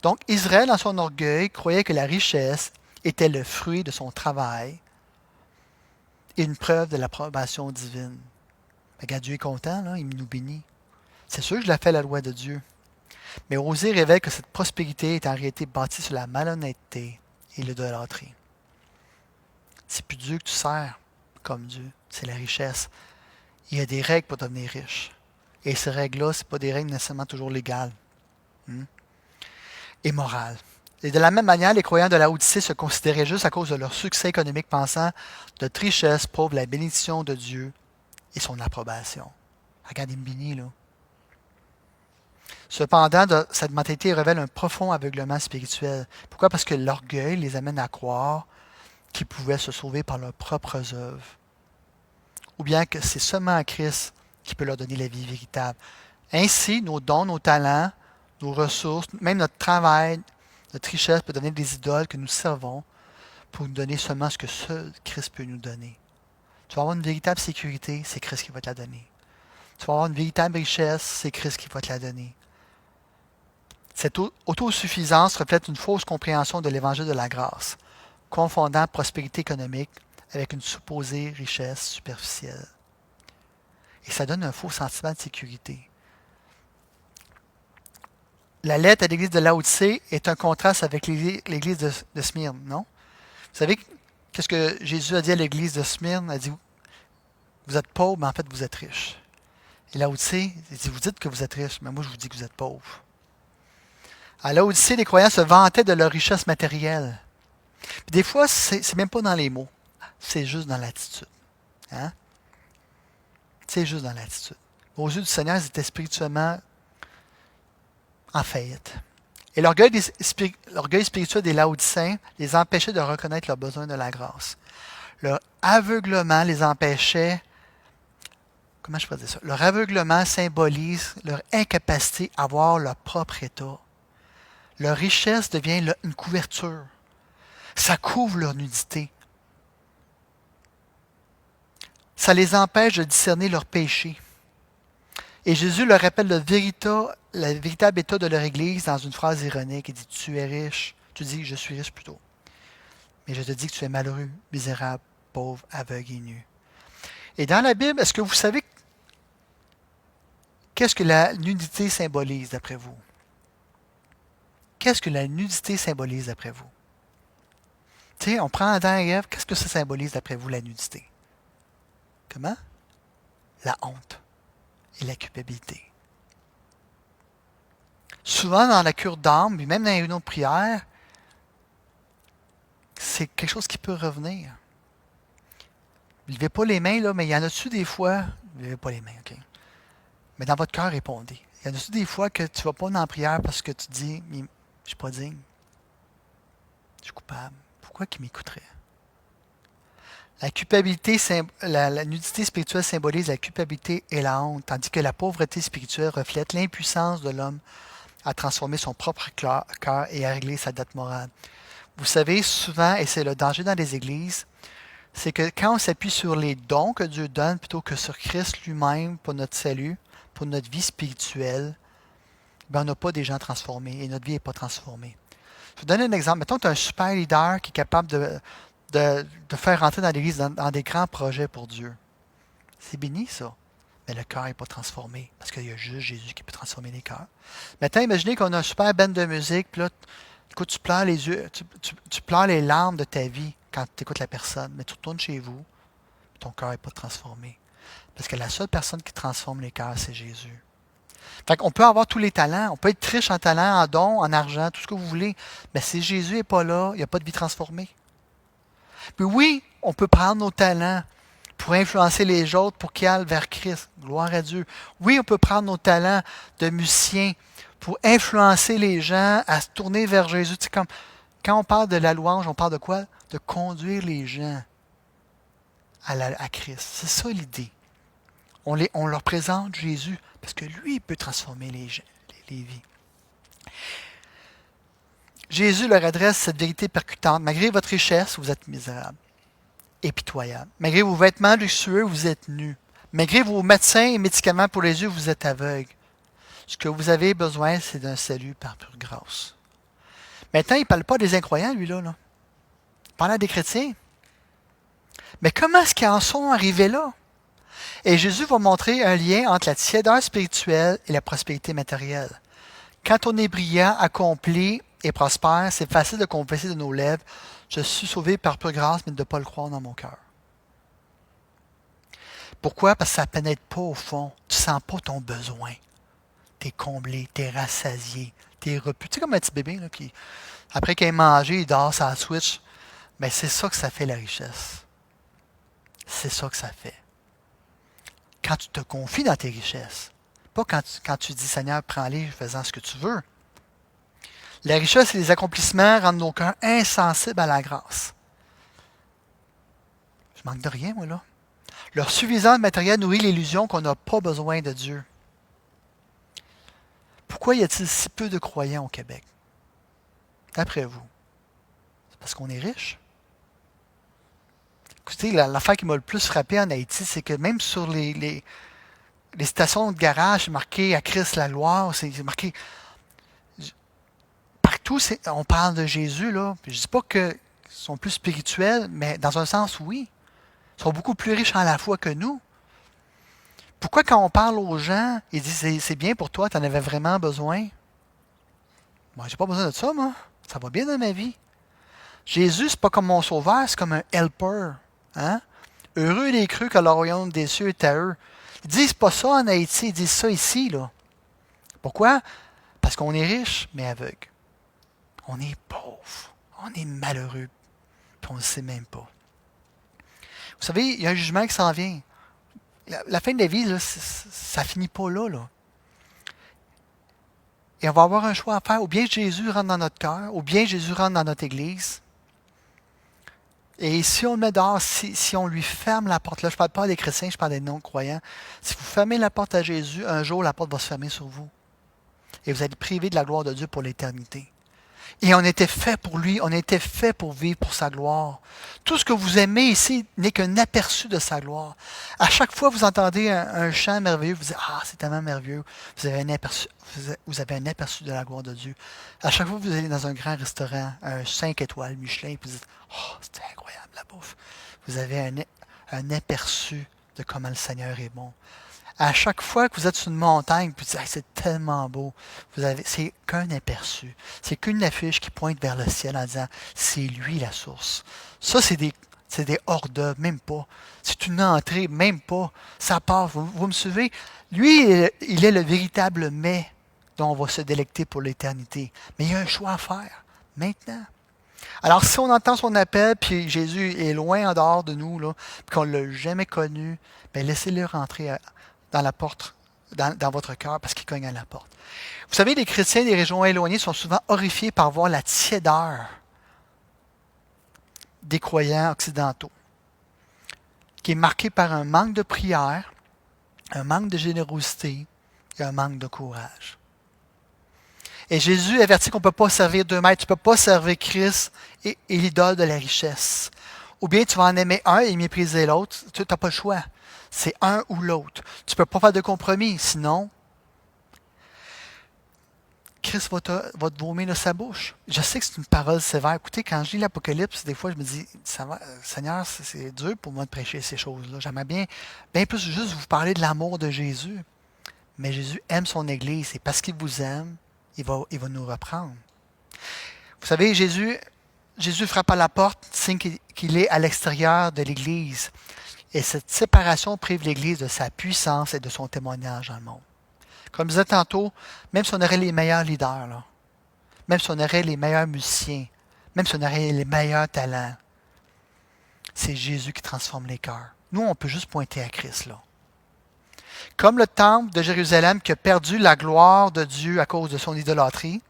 Donc Israël, dans son orgueil, croyait que la richesse était le fruit de son travail et une preuve de l'approbation divine. Regarde, Dieu est content, là, il nous bénit. C'est sûr que je la fais la loi de Dieu. Mais Osée révèle que cette prospérité est en réalité bâtie sur la malhonnêteté et l'idolâtrie. C'est plus Dieu que tu sers comme Dieu, c'est la richesse. Il y a des règles pour devenir riche. Et ces règles-là, ce ne sont pas des règles nécessairement toujours légales. Et morales. Et de la même manière, les croyants de la Odyssée se considéraient juste à cause de leur succès économique, pensant de richesse prouve la bénédiction de Dieu et son approbation. Regardez Mbini, là. Cependant, cette mentalité révèle un profond aveuglement spirituel. Pourquoi? Parce que l'orgueil les amène à croire qu'ils pouvaient se sauver par leurs propres œuvres. Ou bien que c'est seulement Christ qui peut leur donner la vie véritable. Ainsi, nos dons, nos talents, nos ressources, même notre travail, notre richesse peut donner des idoles que nous servons pour nous donner seulement ce que seul Christ peut nous donner. Tu vas avoir une véritable sécurité, c'est Christ qui va te la donner. Tu vas avoir une véritable richesse, c'est Christ qui va te la donner. Cette autosuffisance reflète une fausse compréhension de l'évangile de la grâce, confondant prospérité économique avec une supposée richesse superficielle. Et ça donne un faux sentiment de sécurité. La lettre à l'église de Laodicée est un contraste avec l'église de Smyrne, non? Vous savez, qu'est-ce que Jésus a dit à l'église de Smyrne? Il a dit, vous êtes pauvre, mais en fait, vous êtes riche. Et Laodicée, il dit, vous dites que vous êtes riche, mais moi, je vous dis que vous êtes pauvre. À Laodicée, les croyants se vantaient de leur richesse matérielle. Puis des fois, c'est même pas dans les mots, c'est juste dans l'attitude. Hein? C'est juste dans l'attitude. Aux yeux du Seigneur, ils étaient spirituellement en faillite. Et l'orgueil spirituel des Laodicéens les empêchait de reconnaître leurs besoins de la grâce. Leur aveuglement les empêchait, comment je peux dire ça? Leur aveuglement symbolise leur incapacité à voir leur propre état. Leur richesse devient une couverture. Ça couvre leur nudité. Ça les empêche de discerner leurs péchés. Et Jésus leur rappelle le véritable état de leur Église dans une phrase ironique. Il dit, tu es riche. Tu dis, je suis riche plutôt. Mais je te dis que tu es malheureux, misérable, pauvre, aveugle et nu. Et dans la Bible, est-ce que vous savez Qu'est-ce que la nudité symbolise d'après vous? Qu'est-ce que la nudité symbolise d'après vous? Tu sais, on prend Adam et Ève, qu'est-ce que ça symbolise d'après vous, la nudité? Comment? La honte et la culpabilité. Souvent, dans la cure d'âme, puis même dans les réunions de prière, c'est quelque chose qui peut revenir. Ne levez pas les mains, là, mais il y en a-tu des fois, ne levez pas les mains, OK? Mais dans votre cœur, répondez. Il y en a-tu des fois que tu ne vas pas dans la prière parce que tu dis, je ne suis pas digne, je suis coupable. Pourquoi qu'il m'écouterait? La culpabilité, la nudité spirituelle symbolise la culpabilité et la honte, tandis que la pauvreté spirituelle reflète l'impuissance de l'homme à transformer son propre cœur et à régler sa dette morale. Vous savez, souvent, et c'est le danger dans les églises, c'est que quand on s'appuie sur les dons que Dieu donne plutôt que sur Christ lui-même pour notre salut, pour notre vie spirituelle, ben on n'a pas des gens transformés et notre vie n'est pas transformée. Je vous donne un exemple. Mettons que tu as un super leader qui est capable de faire rentrer dans l'Église dans des grands projets pour Dieu. C'est béni, ça. Mais le cœur n'est pas transformé parce qu'il y a juste Jésus qui peut transformer les cœurs. Maintenant, imaginez qu'on a un super band de musique, puis là, écoute, tu pleures les yeux, tu pleures les larmes de ta vie quand tu écoutes la personne, mais tu retournes chez vous, ton cœur n'est pas transformé. Parce que la seule personne qui transforme les cœurs, c'est Jésus. Fait qu'on peut avoir tous les talents, on peut être riche en talent, en dons, en argent, tout ce que vous voulez, mais si Jésus n'est pas là, il n'y a pas de vie transformée. Puis oui, on peut prendre nos talents pour influencer les autres pour qu'ils aillent vers Christ. Gloire à Dieu. Oui, on peut prendre nos talents de musiciens pour influencer les gens à se tourner vers Jésus. Tu sais, comme, quand on parle de la louange, on parle de quoi? De conduire les gens à Christ. C'est ça l'idée. On leur présente Jésus parce que lui, il peut transformer les vies. Jésus leur adresse cette vérité percutante. Malgré votre richesse, vous êtes misérable et pitoyable. Malgré vos vêtements luxueux, vous êtes nus. Malgré vos médecins et médicaments pour les yeux, vous êtes aveugle. Ce que vous avez besoin, c'est d'un salut par pure grâce. Maintenant, il ne parle pas des incroyants, lui-là. Là. Il parle des chrétiens. Mais comment est-ce qu'ils en sont arrivés là? Et Jésus va montrer un lien entre la tiédeur spirituelle et la prospérité matérielle. Quand on est brillant, accompli et prospère, c'est facile de confesser de nos lèvres, je suis sauvé par pure grâce, mais de ne pas le croire dans mon cœur. Pourquoi? Parce que ça ne pénètre pas au fond. Tu ne sens pas ton besoin. Tu es comblé, tu es rassasié, tu es repu. Tu sais, comme un petit bébé là, qui, après qu'il ait mangé, il dort sur la switch. Mais c'est ça que ça fait la richesse. C'est ça que ça fait. Quand tu te confies dans tes richesses. Pas quand tu dis, Seigneur, prends-les faisant ce que tu veux. La richesse et les accomplissements rendent nos cœurs insensibles à la grâce. Je manque de rien, moi, là. Leur suffisance matérielle nourrit l'illusion qu'on n'a pas besoin de Dieu. Pourquoi y a-t-il si peu de croyants au Québec? D'après vous? C'est parce qu'on est riche? Écoutez, l'affaire qui m'a le plus frappé en Haïti, c'est que même sur les stations de garage, c'est marqué à Christ-la-Loire, c'est marqué partout, on parle de Jésus, là. Je ne dis pas qu'ils sont plus spirituels, mais dans un sens, oui. Ils sont beaucoup plus riches en la foi que nous. Pourquoi quand on parle aux gens, ils disent c'est bien pour toi, tu en avais vraiment besoin? Moi, j'ai pas besoin de ça, moi. Ça va bien dans ma vie. Jésus, c'est pas comme mon sauveur, c'est comme un helper. Hein? Heureux les creux que le royaume des cieux est à eux. Ils disent pas ça en Haïti, ils disent ça ici, là. Pourquoi? Parce qu'on est riche, mais aveugle. On est pauvre. On est malheureux. Puis on ne le sait même pas. Vous savez, il y a un jugement qui s'en vient. La fin de la vie, là, ça finit pas là, là. Et on va avoir un choix à faire. Ou bien Jésus rentre dans notre cœur, ou bien Jésus rentre dans notre église. Et si on le met dehors, si on lui ferme la porte, là, je ne parle pas des chrétiens, je parle des non-croyants. Si vous fermez la porte à Jésus, un jour, la porte va se fermer sur vous. Et vous allez priver de la gloire de Dieu pour l'éternité. Et on était fait pour lui, on était fait pour vivre pour sa gloire. Tout ce que vous aimez ici n'est qu'un aperçu de sa gloire. À chaque fois que vous entendez un chant merveilleux, vous dites, ah, c'est tellement merveilleux. Vous avez un aperçu de la gloire de Dieu. À chaque fois que vous allez dans un grand restaurant, un 5 étoiles Michelin, vous dites, oh, c'était incroyable la bouffe. Vous avez un aperçu de comment le Seigneur est bon. À chaque fois que vous êtes sur une montagne, vous dites hey, c'est tellement beau, c'est qu'un aperçu. C'est qu'une affiche qui pointe vers le ciel en disant c'est lui la source. Ça, c'est des hors-d'œuvre, même pas. C'est une entrée, même pas. Ça part, vous me suivez? Lui, il est le véritable mets dont on va se délecter pour l'éternité. Mais il y a un choix à faire, maintenant. Alors, si on entend son appel, puis Jésus est loin en dehors de nous, là, puis qu'on ne l'a jamais connu, bien, laissez-le rentrer dans la porte, dans votre cœur, parce qu'il cogne à la porte. Vous savez, les chrétiens des régions éloignées sont souvent horrifiés par voir la tiédeur des croyants occidentaux, qui est marquée par un manque de prière, un manque de générosité et un manque de courage. Et Jésus avertit qu'on ne peut pas servir deux maîtres. Tu ne peux pas servir Christ et l'idole de la richesse. Ou bien tu vas en aimer un et mépriser l'autre. Tu n'as pas le choix. C'est un ou l'autre. Tu ne peux pas faire de compromis. Sinon, Christ va te vomir de sa bouche. Je sais que c'est une parole sévère. Écoutez, quand je lis l'Apocalypse, des fois, je me dis, ça va, Seigneur, c'est dur pour moi de prêcher ces choses-là. J'aimerais bien plus juste vous parler de l'amour de Jésus. Mais Jésus aime son Église et parce qu'il vous aime, il va nous reprendre. Vous savez, Jésus frappe à la porte, signe qu'il est à l'extérieur de l'Église. Et cette séparation prive l'Église de sa puissance et de son témoignage dans le monde. Comme je disais tantôt, même si on aurait les meilleurs leaders, là, même si on aurait les meilleurs musiciens, même si on aurait les meilleurs talents, c'est Jésus qui transforme les cœurs. Nous, on peut juste pointer à Christ, là. Comme le temple de Jérusalem qui a perdu la gloire de Dieu à cause de son idolâtrie,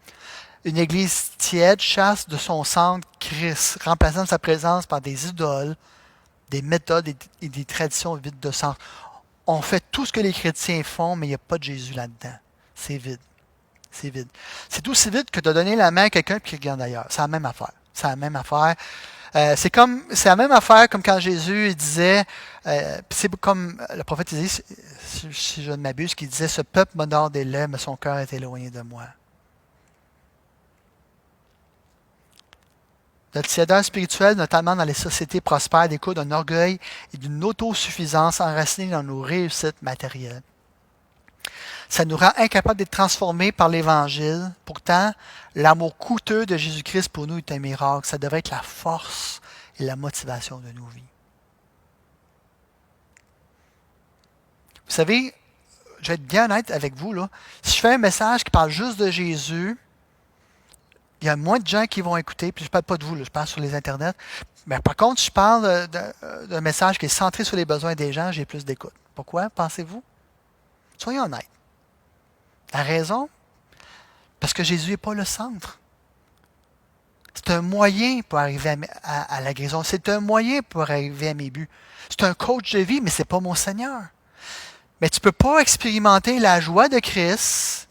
une église tiède chasse de son centre Christ, remplaçant sa présence par des idoles, des méthodes et des traditions vides de sens. On fait tout ce que les chrétiens font, mais il n'y a pas de Jésus là-dedans. C'est vide. C'est vide. C'est aussi vide que de donner la main à quelqu'un et qu'il regarde ailleurs. C'est la même affaire. C'est la même affaire. C'est la même affaire comme quand Jésus disait, c'est comme le prophète Isaïe, si je ne m'abuse, qui disait, ce peuple m'honore des lèvres, mais son cœur est éloigné de moi. Notre tiédeur spirituel, notamment dans les sociétés prospères, découle d'un orgueil et d'une autosuffisance enracinée dans nos réussites matérielles. Ça nous rend incapables d'être transformés par l'Évangile. Pourtant, l'amour coûteux de Jésus-Christ pour nous est un miracle. Ça devrait être la force et la motivation de nos vies. Vous savez, je vais être bien honnête avec vous, là. Si je fais un message qui parle juste de Jésus, il y a moins de gens qui vont écouter, puis je ne parle pas de vous, là, je parle sur les internets. Mais par contre, si je parle d'un message qui est centré sur les besoins des gens, j'ai plus d'écoute. Pourquoi, pensez-vous? Soyez honnêtes. La raison? Parce que Jésus n'est pas le centre. C'est un moyen pour arriver à la guérison. C'est un moyen pour arriver à mes buts. C'est un coach de vie, mais ce n'est pas mon Seigneur. Mais tu ne peux pas expérimenter la joie de Christ,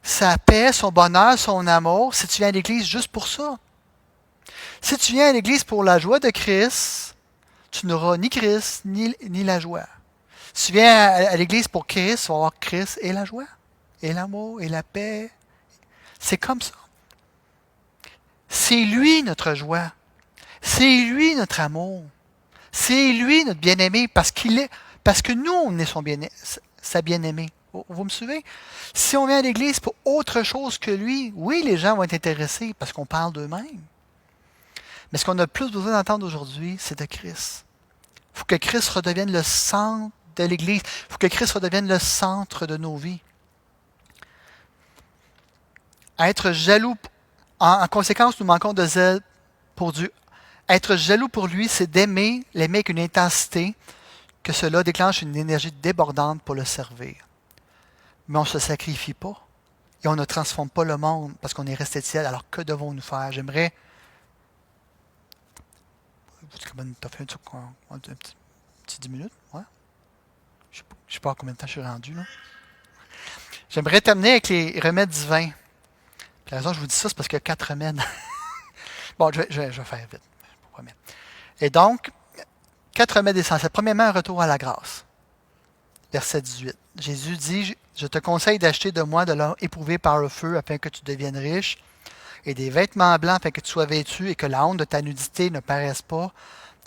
sa paix, son bonheur, son amour, si tu viens à l'Église juste pour ça. Si tu viens à l'Église pour la joie de Christ, tu n'auras ni Christ, ni la joie. Si tu viens à l'Église pour Christ, tu vas avoir Christ et la joie, et l'amour, et la paix. C'est comme ça. C'est lui notre joie. C'est lui notre amour. C'est lui notre bien-aimé parce que nous, on est sa bien-aimée. Vous me suivez? Si on vient à l'Église pour autre chose que lui, oui, les gens vont être intéressés parce qu'on parle d'eux-mêmes. Mais ce qu'on a le plus besoin d'entendre aujourd'hui, c'est de Christ. Il faut que Christ redevienne le centre de l'Église. Il faut que Christ redevienne le centre de nos vies. Être jaloux, en conséquence, nous manquons de zèle pour Dieu. Être jaloux pour lui, c'est l'aimer avec une intensité que cela déclenche une énergie débordante pour le servir. Mais on ne se sacrifie pas et on ne transforme pas le monde parce qu'on est resté tiède. Alors que devons-nous faire? J'aimerais... Tu as fait un petit 10 minutes? Ouais. Je ne sais pas à combien de temps je suis rendu. Là. J'aimerais terminer avec les remèdes divins. Puis la raison que je vous dis ça, c'est parce qu'il y a 4 remèdes. Bon, je vais faire vite. Je promets. Et donc, 4 remèdes essentiels. Premièrement, un retour à la grâce. Verset 18. Jésus dit, je te conseille d'acheter de moi de l'or éprouvé par le feu afin que tu deviennes riche et des vêtements blancs afin que tu sois vêtu et que la honte de ta nudité ne paraisse pas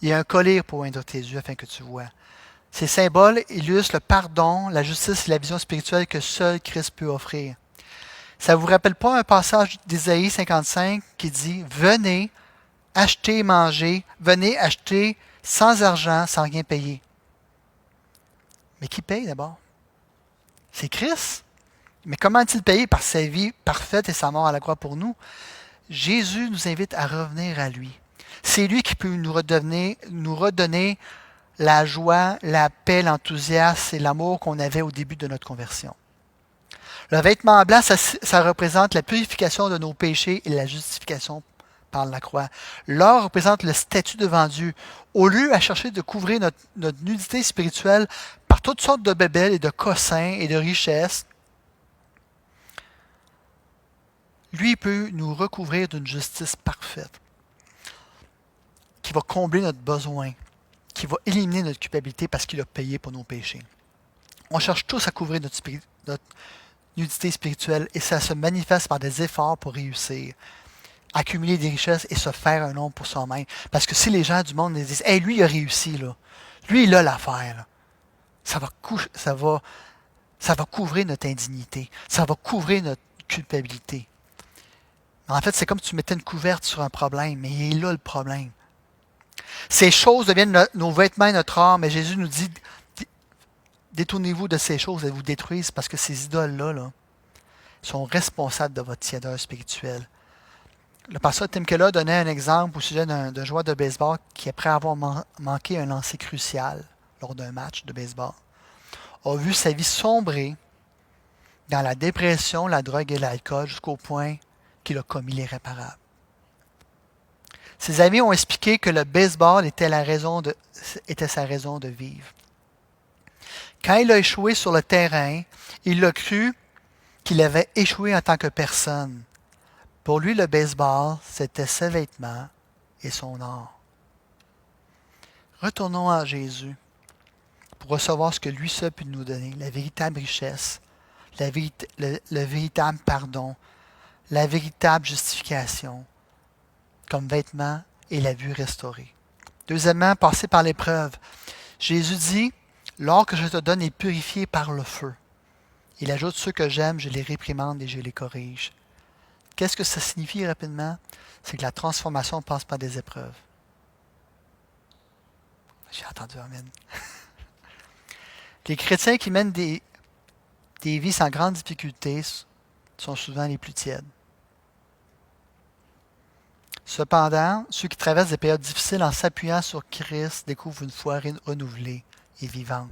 et un collier pour oindre tes yeux afin que tu vois. Ces symboles illustrent le pardon, la justice et la vision spirituelle que seul Christ peut offrir. Ça ne vous rappelle pas un passage d'Ésaïe 55 qui dit « Venez, achetez, mangez, venez acheter sans argent, sans rien payer. » Mais qui paye d'abord? C'est Christ. Mais comment a-t-il payé? Par sa vie parfaite et sa mort à la croix pour nous. Jésus nous invite à revenir à lui. C'est lui qui peut nous redonner la joie, la paix, l'enthousiasme et l'amour qu'on avait au début de notre conversion. Le vêtement blanc, ça représente la purification de nos péchés et la justification par la croix. L'or représente le statut devant Dieu. Au lieu à chercher de couvrir notre nudité spirituelle par toutes sortes de bébelles et de cossins et de richesses, lui peut nous recouvrir d'une justice parfaite qui va combler notre besoin, qui va éliminer notre culpabilité parce qu'il a payé pour nos péchés. On cherche tous à couvrir notre nudité spirituelle et ça se manifeste par des efforts pour réussir, accumuler des richesses et se faire un nom pour soi-même. Parce que si les gens du monde disent « Hey, lui, il a réussi, là. Lui, il a l'affaire. Là. » Ça va couvrir notre indignité. Ça va couvrir notre culpabilité. En fait, c'est comme si tu mettais une couverte sur un problème, mais il est là le problème. Ces choses deviennent nos vêtements et notre âme, mais Jésus nous dit détournez-vous de ces choses, elles vous détruisent parce que ces idoles-là sont responsables de votre tiédeur spirituelle. Le pasteur Tim Keller donnait un exemple au sujet d'un joueur de baseball qui, après avoir manqué un lancer crucial lors d'un match de baseball, a vu sa vie sombrer dans la dépression, la drogue et l'alcool jusqu'au point qu'il a commis l'irréparable. Ses amis ont expliqué que le baseball était sa raison de vivre. Quand il a échoué sur le terrain, il a cru qu'il avait échoué en tant que personne. Pour lui, le baseball, c'était ses vêtements et son or. Retournons à Jésus pour recevoir ce que lui seul peut nous donner, la véritable richesse, le véritable pardon, la véritable justification, comme vêtements et la vue restaurée. Deuxièmement, passer par l'épreuve. Jésus dit, « L'or que je te donne est purifié par le feu. » Il ajoute, « Ceux que j'aime, je les réprimande et je les corrige. » Qu'est-ce que ça signifie rapidement? C'est que la transformation passe par des épreuves. J'ai entendu Amen. Les chrétiens qui mènent des vies sans grande difficulté sont souvent les plus tièdes. Cependant, ceux qui traversent des périodes difficiles en s'appuyant sur Christ découvrent une foi renouvelée et vivante.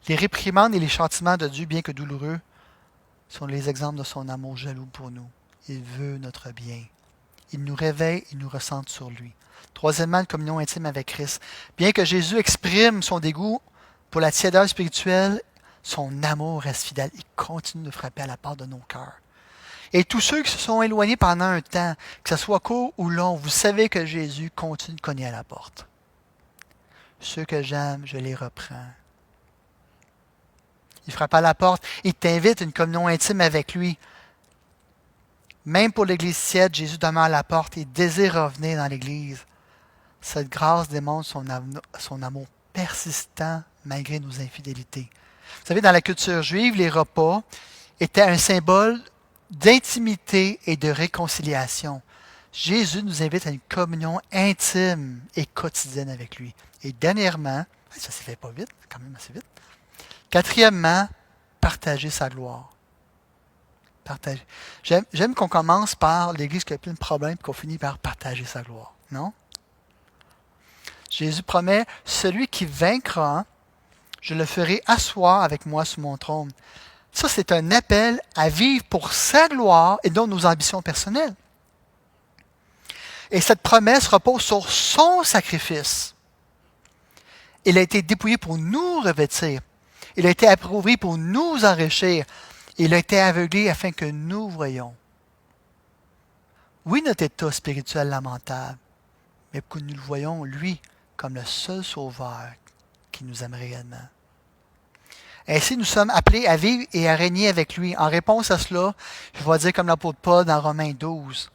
Les réprimandes et les châtiments de Dieu, bien que douloureux, sont les exemples de son amour jaloux pour nous. Il veut notre bien. Il nous réveille et nous ressente sur lui. Troisièmement, une communion intime avec Christ. Bien que Jésus exprime son dégoût pour la tiédeur spirituelle, son amour reste fidèle. Il continue de frapper à la porte de nos cœurs. Et tous ceux qui se sont éloignés pendant un temps, que ce soit court ou long, vous savez que Jésus continue de cogner à la porte. Ceux que j'aime, je les reprends. Il frappe à la porte, il t'invite à une communion intime avec lui. Même pour l'Église tiède, Jésus demeure à la porte et désire revenir dans l'Église. Cette grâce démontre son amour persistant malgré nos infidélités. Vous savez, dans la culture juive, les repas étaient un symbole d'intimité et de réconciliation. Jésus nous invite à une communion intime et quotidienne avec lui. Et dernièrement, ça s'est fait pas vite, quand même assez vite. Quatrièmement, partager sa gloire. Partager. J'aime qu'on commence par l'Église qui a plein de problèmes et qu'on finit par partager sa gloire. Non? Jésus promet, celui qui vaincra, je le ferai asseoir avec moi sous mon trône. Ça, c'est un appel à vivre pour sa gloire et non nos ambitions personnelles. Et cette promesse repose sur son sacrifice. Il a été dépouillé pour nous revêtir. Il a été approuvé pour nous enrichir. Il a été aveuglé afin que nous voyions. Oui, notre état spirituel lamentable, mais que nous le voyons, lui, comme le seul sauveur qui nous aime réellement. Ainsi, nous sommes appelés à vivre et à régner avec lui. En réponse à cela, je vais dire comme l'apôtre Paul dans Romains 12.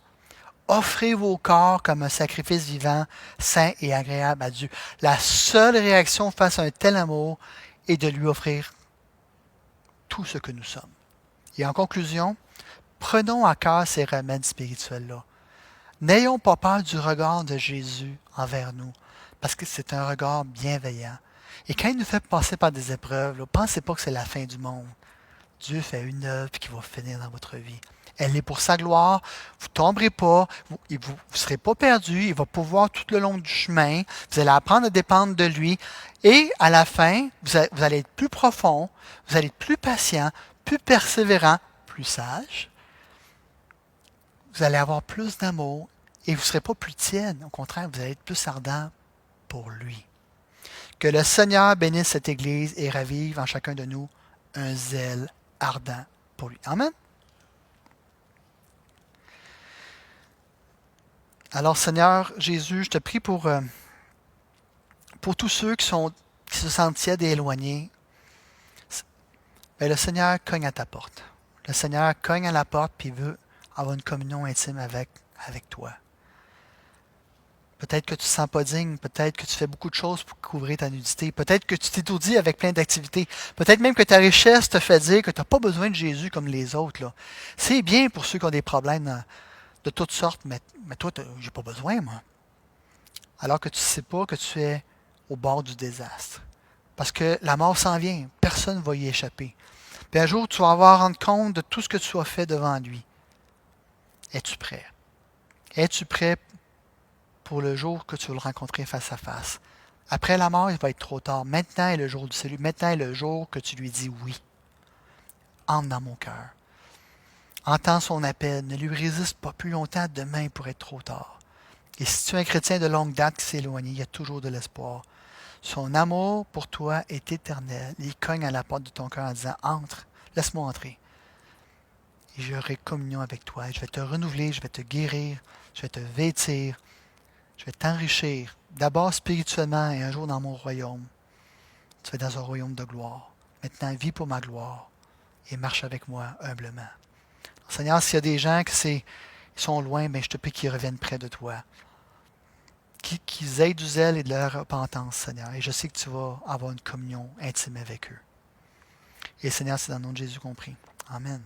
offrez vos corps comme un sacrifice vivant, saint et agréable à Dieu. La seule réaction face à un tel amour est de lui offrir tout ce que nous sommes. Et en conclusion, prenons à cœur ces remèdes spirituels-là. N'ayons pas peur du regard de Jésus envers nous, parce que c'est un regard bienveillant. Et quand il nous fait passer par des épreuves, ne pensez pas que c'est la fin du monde. Dieu fait une œuvre qui va finir dans votre vie. Elle est pour sa gloire. Vous ne tomberez pas. Vous ne serez pas perdu. Il va pouvoir tout le long du chemin. Vous allez apprendre à dépendre de lui. Et à la fin, vous allez être plus profond. Vous allez être plus patient, plus persévérant, plus sage. Vous allez avoir plus d'amour. Et vous ne serez pas plus tiède. Au contraire, vous allez être plus ardent pour lui. Que le Seigneur bénisse cette Église et ravive en chacun de nous un zèle ardent pour lui. Amen. Alors, Seigneur Jésus, je te prie pour tous ceux qui se sentent tièdes et éloignés. Mais le Seigneur cogne à ta porte. Le Seigneur cogne à la porte et veut avoir une communion intime avec toi. Peut-être que tu ne te sens pas digne, peut-être que tu fais beaucoup de choses pour couvrir ta nudité, peut-être que tu t'étourdis avec plein d'activités, peut-être même que ta richesse te fait dire que tu n'as pas besoin de Jésus comme les autres. Là. C'est bien pour ceux qui ont des problèmes de toutes sortes, mais toi, j'ai pas besoin, moi. Alors que tu ne sais pas que tu es au bord du désastre. Parce que la mort s'en vient, personne ne va y échapper. Puis un jour, tu vas avoir rendre compte de tout ce que tu as fait devant lui. Es-tu prêt? Es-tu prêt pour le jour que tu vas le rencontrer face à face? Après la mort, il va être trop tard. Maintenant est le jour du salut. Maintenant est le jour que tu lui dis oui. Entre dans mon cœur. Entends son appel. Ne lui résiste pas plus longtemps. Demain pourrait être trop tard. Et si tu es un chrétien de longue date qui s'est éloigné, il y a toujours de l'espoir. Son amour pour toi est éternel. Il cogne à la porte de ton cœur en disant, entre, laisse-moi entrer. Et j'aurai communion avec toi. Je vais te renouveler, je vais te guérir, je vais te vêtir, je vais t'enrichir. D'abord spirituellement et un jour dans mon royaume. Tu vas dans un royaume de gloire. Maintenant, vis pour ma gloire et marche avec moi humblement. Seigneur, s'il y a des gens qui sont loin, mais je te prie qu'ils reviennent près de toi. Qu'ils aient du zèle et de la repentance, Seigneur. Et je sais que tu vas avoir une communion intime avec eux. Et Seigneur, c'est dans le nom de Jésus qu'on prie. Amen.